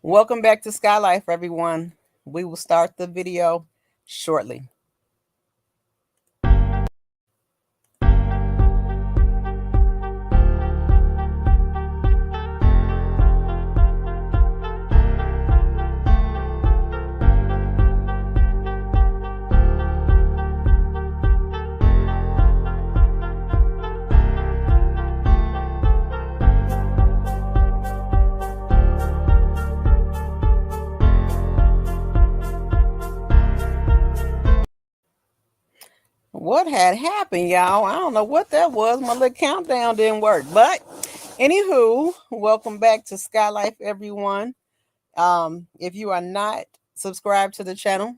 Welcome back to Skyye Lyfe, everyone. We will start the video shortly. What had happened, y'all? I don't know what that was. My little countdown didn't work. But anywho, welcome back to Skyye Lyfe, everyone. If you are not subscribed to the channel,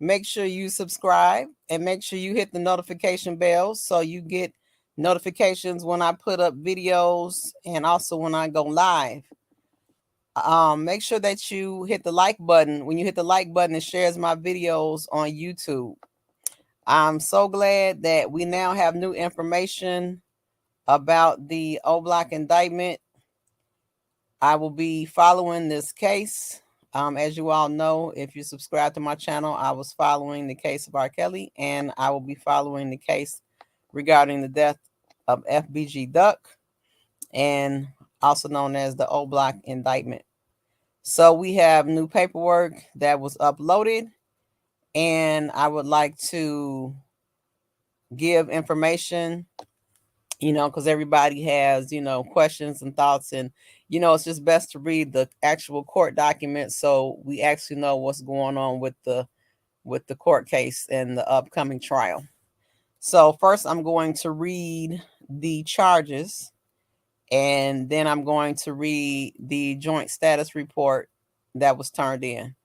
make sure you subscribe and make sure you hit the notification bell so you get notifications when I put up videos and also when I go live. Make sure that you hit the like button. When you hit the like button, it shares my videos on YouTube. I'm so glad that we now have new information about the Oblock indictment. I will be following this case. As you all know, if you subscribe to my channel, I was following the case of R.Kelly, and I will be following the case regarding the death of FBG Duck, and also known as the Oblock indictment. So we have new paperwork that was uploaded, and I would like to give information, because everybody has, questions and thoughts, and, it's just best to read the actual court documents so we actually know what's going on with the court case and the upcoming trial. So first I'm going to read the charges, and then I'm going to read the joint status report that was turned in.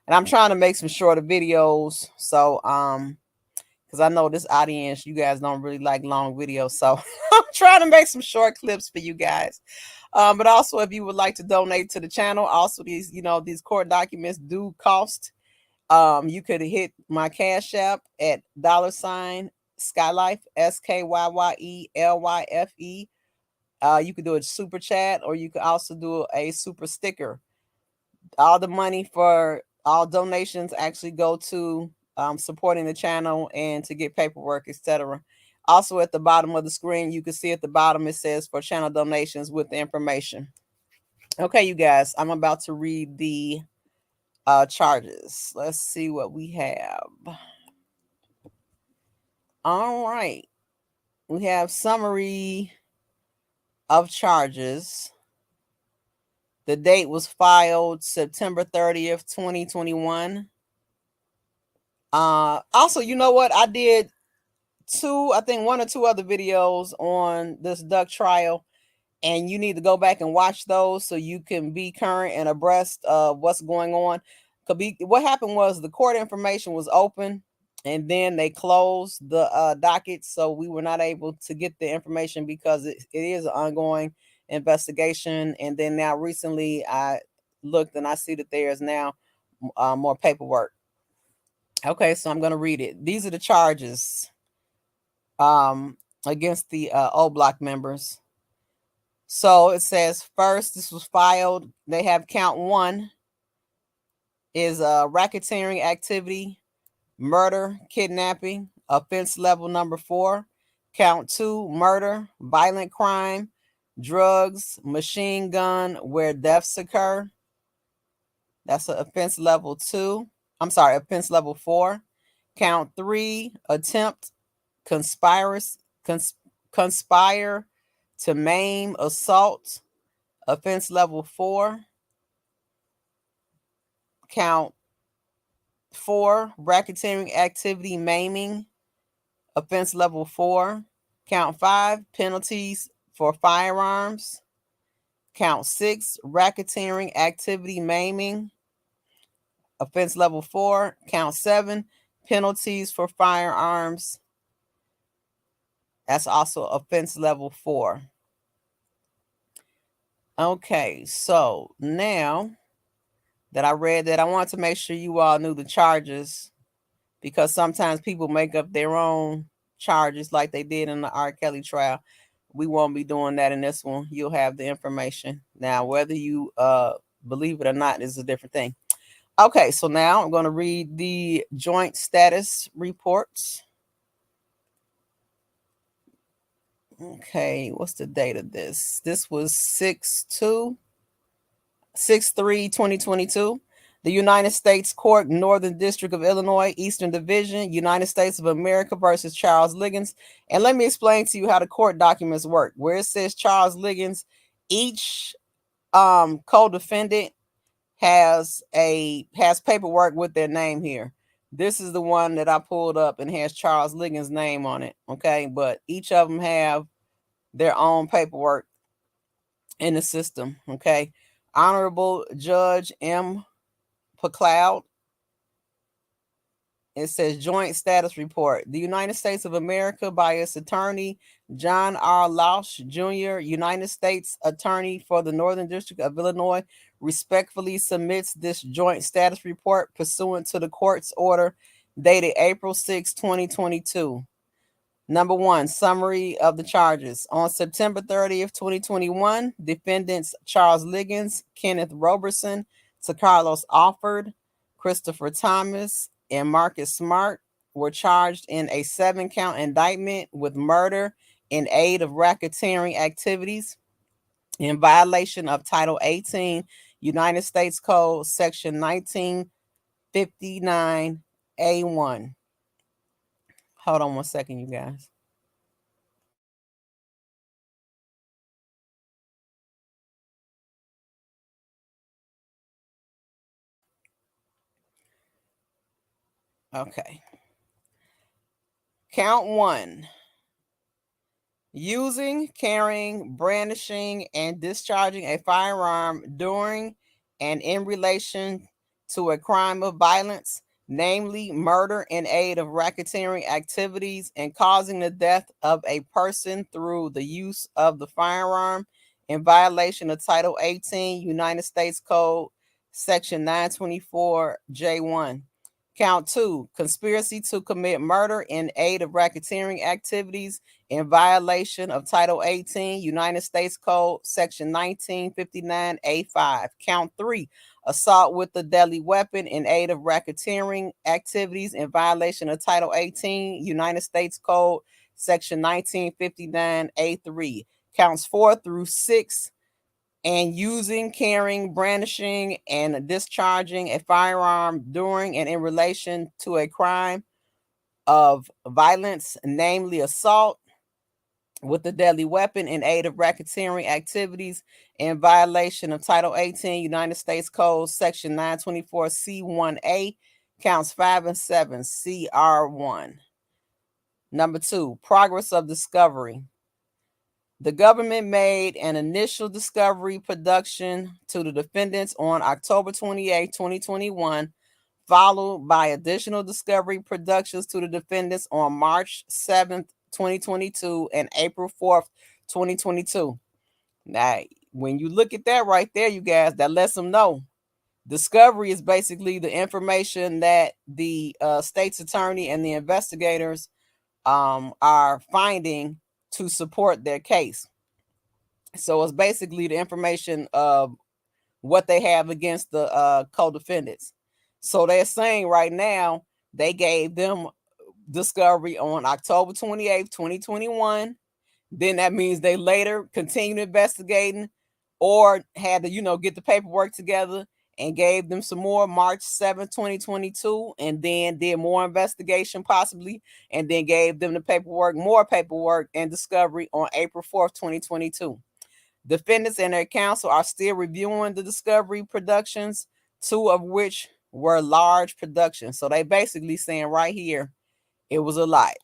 And I'm trying to make some shorter videos. So, because I know this audience, you guys don't really like long videos. So I'm trying to make some short clips for you guys. But also, if you would like to donate to the channel, also these court documents do cost. You could hit my Cash App at $Skyye Lyfe, SKYYELYFE. You could do a super chat, or you could also do a super sticker. All the money for all donations actually go to supporting the channel and to get paperwork, etc. Also, at the bottom of the screen, you can see at the bottom it says for channel donations with the information. Okay, you guys, I'm about to read the charges. Let's see what we have. All right, we have summary of charges. The date was filed September 30th, 2021. Also, you know what? I did one or two other videos on this duck trial, and you need to go back and watch those so you can be current and abreast of what's going on. What happened was the court information was open, and then they closed the docket, so we were not able to get the information because it is an ongoing investigation. And then now recently I looked and I see that there's now more paperwork. Okay, so I'm going to read it. These are the charges against the Oblock members. So it says, first, this was filed. They have count 1 is racketeering activity, murder, kidnapping, offense level number 4. Count 2, murder, violent crime, drugs, machine gun where deaths occur. That's an offense level 2. I'm sorry, offense level 4. Count 3, attempt, conspire to maim, assault, offense level 4. Count 4, racketeering activity, maiming, offense level 4. Count 5, penalties for firearms. Count 6, racketeering activity, maiming, offense level 4. Count 7, penalties for firearms. That's also offense level 4. Okay, so now that I read that, I wanted to make sure you all knew the charges, because sometimes people make up their own charges like they did in the R.Kelly trial. We won't be doing that in this one. You'll have the information. Now, whether you believe it or not, is a different thing. Okay, so now I'm going to read the joint status reports. Okay, what's the date of this? This was 6/3/2022. The United States Court, Northern District of Illinois, Eastern Division, United States of America versus Charles Liggins. And let me explain to you how the court documents work. Where it says Charles Liggins, each co-defendant has paperwork with their name here. This is the one that I pulled up and has Charles Liggins' name on it. Okay, but each of them have their own paperwork in the system. Okay, Honorable Judge M. PeCloud. It says joint status report. The United States of America by its attorney, John R. Lausch Jr., United States Attorney for the Northern District of Illinois, respectfully submits this joint status report pursuant to the court's order dated April 6, 2022. Number one, summary of the charges. On September 30th, 2021, defendants Charles Liggins, Kenneth Roberson, Carlos Alford, Christopher Thomas, and Marcus Smart were charged in a 7-count indictment with murder in aid of racketeering activities in violation of Title 18, United States Code, Section 1959A1. Hold on one second, you guys. Okay. Count one. Using, carrying, brandishing, and discharging a firearm during and in relation to a crime of violence, namely murder in aid of racketeering activities and causing the death of a person through the use of the firearm in violation of Title 18 United States Code, Section 924J1. Count two, conspiracy to commit murder in aid of racketeering activities in violation of Title 18 United States Code, Section 1959A5. Count three, assault with a deadly weapon in aid of racketeering activities in violation of Title 18 United States Code, Section 1959A3. Counts 4 through 6, and using, carrying, brandishing, and discharging a firearm during and in relation to a crime of violence, namely assault with a deadly weapon in aid of racketeering activities in violation of Title 18 United States Code, Section 924C1A, counts 5 and 7, CR1. Number two, progress of discovery. The government made an initial discovery production to the defendants on October 28, 2021, followed by additional discovery productions to the defendants on March 7th, 2022 and April 4th, 2022. Now, when you look at that right there, you guys, that lets them know discovery is basically the information that the state's attorney and the investigators are finding to support their case. So it's basically the information of what they have against the co-defendants. So they're saying right now they gave them discovery on October 28th, 2021. Then that means they later continued investigating or had to, get the paperwork together and gave them some more March 7th, 2022, and then did more investigation possibly, and then gave them the paperwork, more paperwork and discovery on April 4th, 2022. Defendants and their counsel are still reviewing the discovery productions, 2 of which were large productions. So they basically saying right here, it was a lot.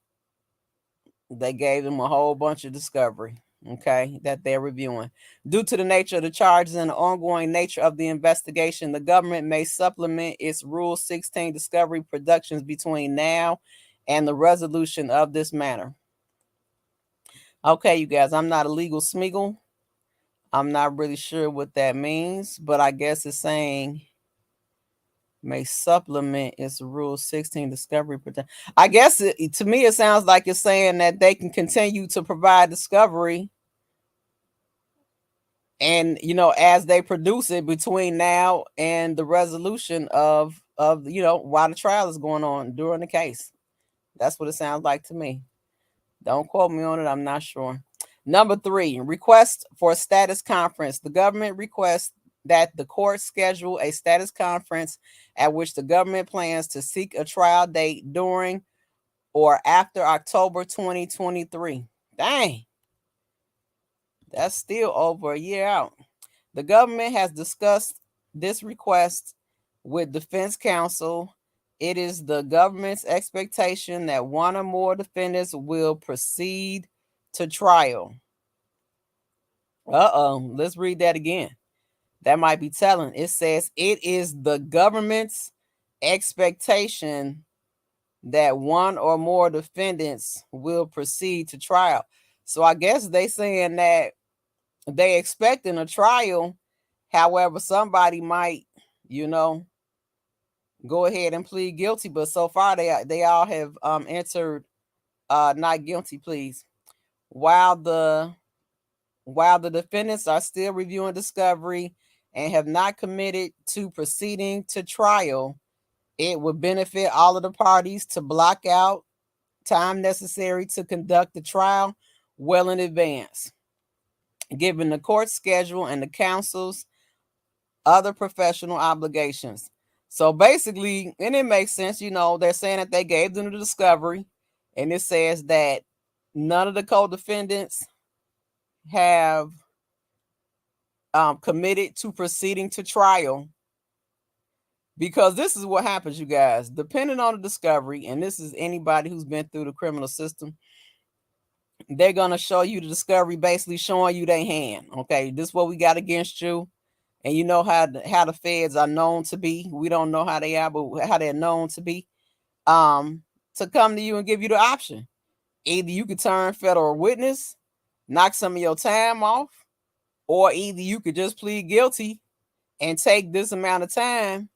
They gave them a whole bunch of discovery, okay, that they're reviewing. Due to the nature of the charges and the ongoing nature of the investigation, the government may supplement its Rule 16 discovery productions between now and the resolution of this matter. Okay, you guys, I'm not a legal smeagol. I'm not really sure what that means, but I guess it's saying may supplement its Rule 16 discovery protection. I guess to me, it sounds like it's saying that they can continue to provide discovery And as they produce it between now and the resolution of while the trial is going on during the case. That's what it sounds like to me. Don't quote me on it, I'm not sure. Number 3, request for a status conference. The government requests that the court schedule a status conference at which the government plans to seek a trial date during or after October 2023. Dang. That's still over a year out. The government has discussed this request with defense counsel. It is the government's expectation that one or more defendants will proceed to trial. Let's read that again. That might be telling. It says it is the government's expectation that one or more defendants will proceed to trial. So I guess they saying that they expecting a trial. However, somebody might, go ahead and plead guilty. But so far, they all have entered not guilty pleas. While the defendants are still reviewing discovery and have not committed to proceeding to trial, it would benefit all of the parties to block out time necessary to conduct the trial well in advance, given the court schedule and the counsel's other professional obligations. So basically, and it makes sense, they're saying that they gave them the discovery, and it says that none of the co-defendants have committed to proceeding to trial, because this is what happens, you guys. Depending on the discovery, and this is anybody who's been through the criminal system, they're going to show you the discovery basically showing you their hand. Okay, this is what we got against you. And you know how the feds are known to be. We don't know how they are, but how they're known to be. To come to you and give you the option. Either you could turn federal witness, knock some of your time off, or either you could just plead guilty and take this amount of time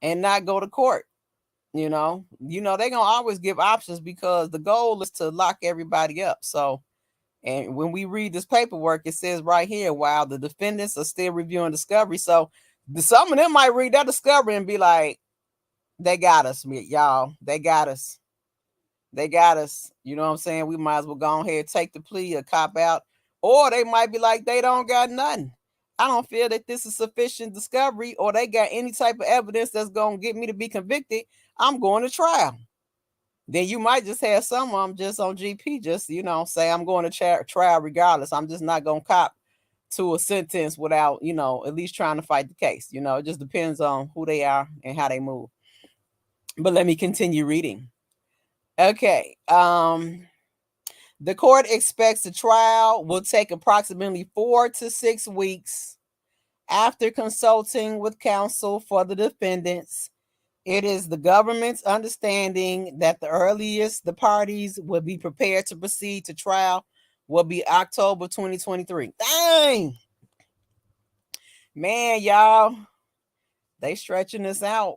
and not go to court. They're gonna always give options because the goal is to lock everybody up. So, and when we read this paperwork, it says right here, while the defendants are still reviewing discovery. So some of them might read that discovery and be like, they got us, y'all. They got us. They got us. You know what I'm saying? We might as well go ahead and take the plea or cop out. Or they might be like, they don't got nothing. I don't feel that this is sufficient discovery, or they got any type of evidence that's going to get me to be convicted. I'm going to trial. Then you might just have some of them just on GP, just, say I'm going to trial regardless. I'm just not going to cop to a sentence without, at least trying to fight the case. It just depends on who they are and how they move. But let me continue reading. Okay. The court expects the trial will take approximately 4 to 6 weeks. After consulting with counsel for the defendants, it is the government's understanding that the earliest the parties will be prepared to proceed to trial will be October 2023. Dang! Man, y'all, they stretching this out.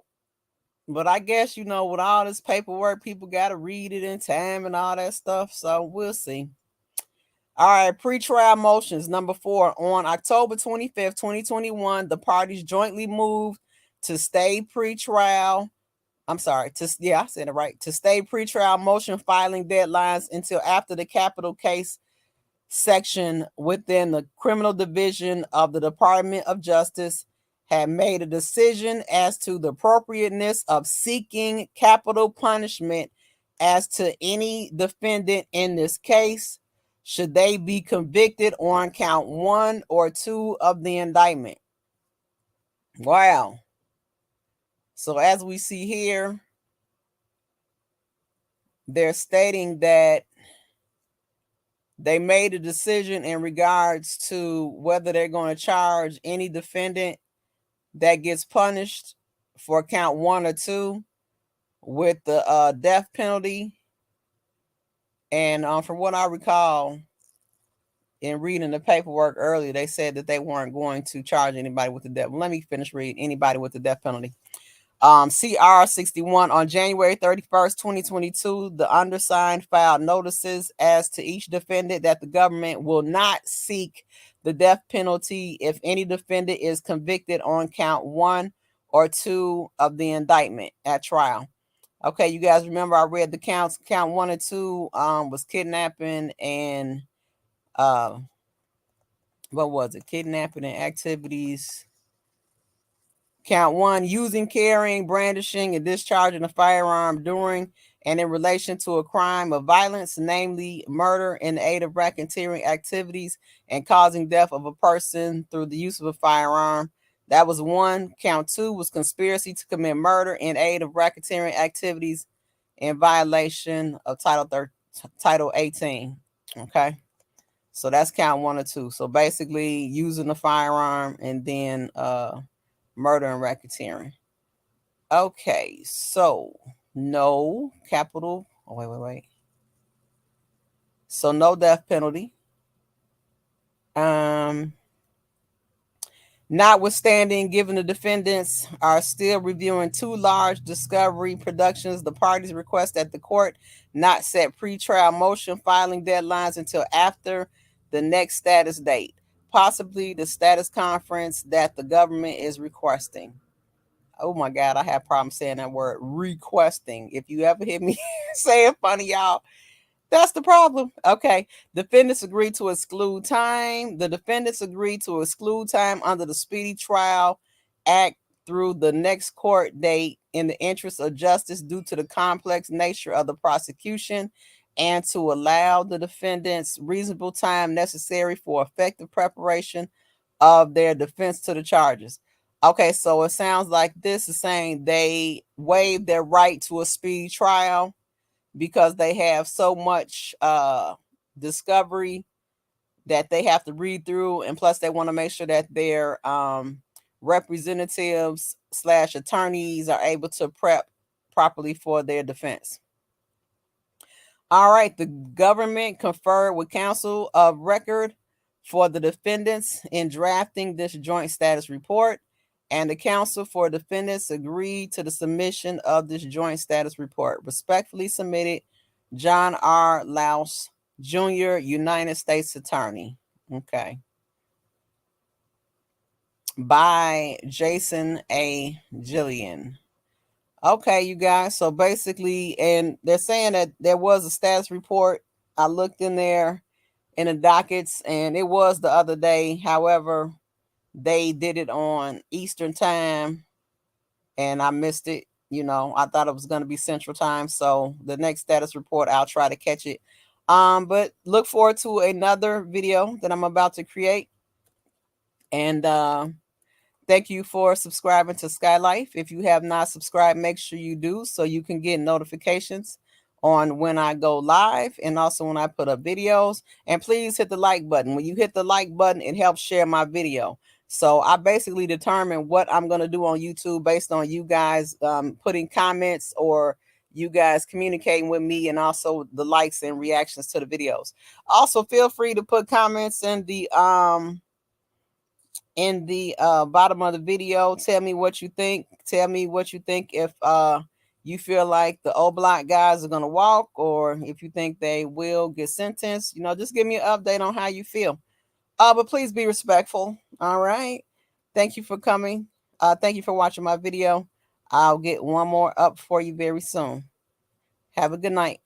But I guess, with all this paperwork, people got to read it in time and all that stuff. So we'll see. All right, pretrial motions. Number 4, on October 25th, 2021, the parties jointly moved to stay pretrial. I said it right. To stay pretrial motion filing deadlines until after the capital case section within the criminal division of the Department of Justice had made a decision as to the appropriateness of seeking capital punishment as to any defendant in this case, should they be convicted on count 1 or 2 of the indictment. Wow. So as we see here, they're stating that they made a decision in regards to whether they're going to charge any defendant that gets punished for count 1 or 2 with the death penalty. And from what I recall in reading the paperwork earlier, they said that they weren't going to charge anybody with the death. Let me finish reading. Anybody with the death penalty. CR 61 on January 31st, 2022, the undersigned filed notices as to each defendant that the government will not seek the death penalty if any defendant is convicted on count 1 or 2 of the indictment at trial. Okay, you guys remember I read the counts. Count 1 and 2 was kidnapping and what was it? Kidnapping and activities. Count 1, using, carrying, brandishing, and discharging a firearm during and in relation to a crime of violence, namely murder in the aid of racketeering activities and causing death of a person through the use of a firearm. That was 1. Count 2 was conspiracy to commit murder in aid of racketeering activities in violation of Title 18. Okay. So that's count 1 or 2. So basically using a firearm and then murder and racketeering. Okay, so no capital. Oh, wait. So no death penalty. Notwithstanding, given the defendants are still reviewing 2 large discovery productions, the parties request that the court not set pretrial motion filing deadlines until after the next status date, possibly the status conference that the government is requesting. Oh my God, I have problems saying that word, requesting. If you ever hear me say it funny, y'all, that's the problem. Okay. Defendants agreed to exclude time. The defendants agreed to exclude time under the Speedy Trial Act through the next court date in the interest of justice due to the complex nature of the prosecution and to allow the defendants reasonable time necessary for effective preparation of their defense to the charges. Okay, so it sounds like this is saying they waived their right to a speedy trial because they have so much discovery that they have to read through, and plus they want to make sure that their representatives / attorneys are able to prep properly for their defense. All right, the government conferred with counsel of record for the defendants in drafting this joint status report, and the counsel for defendants agreed to the submission of this joint status report. Respectfully submitted, John R. Laus Jr., United States Attorney. Okay. By Jason A. Jillian. Okay, you guys. So basically, and they're saying that there was a status report. I looked in there in the dockets, and it was the other day. However, they did it on Eastern time, and I missed it. You know, I thought it was going to be Central time. So the next status report, I'll try to catch it. But look forward to another video that I'm about to create. And thank you for subscribing to Skyye Lyfe. If you have not subscribed, make sure you do so you can get notifications on when I go live and also when I put up videos. And please hit the like button. When you hit the like button, it helps share my video. So I basically determine what I'm going to do on YouTube based on you guys putting comments or you guys communicating with me, and also the likes and reactions to the videos. Also, feel free to put comments in the bottom of the video. Tell me what you think. Tell me what you think if you feel like the Oblock guys are going to walk, or if you think they will get sentenced. You know, just give me an update on how you feel. But please be respectful. All right. Thank you for coming. Thank you for watching my video. I'll get one more up for you very soon. Have a good night.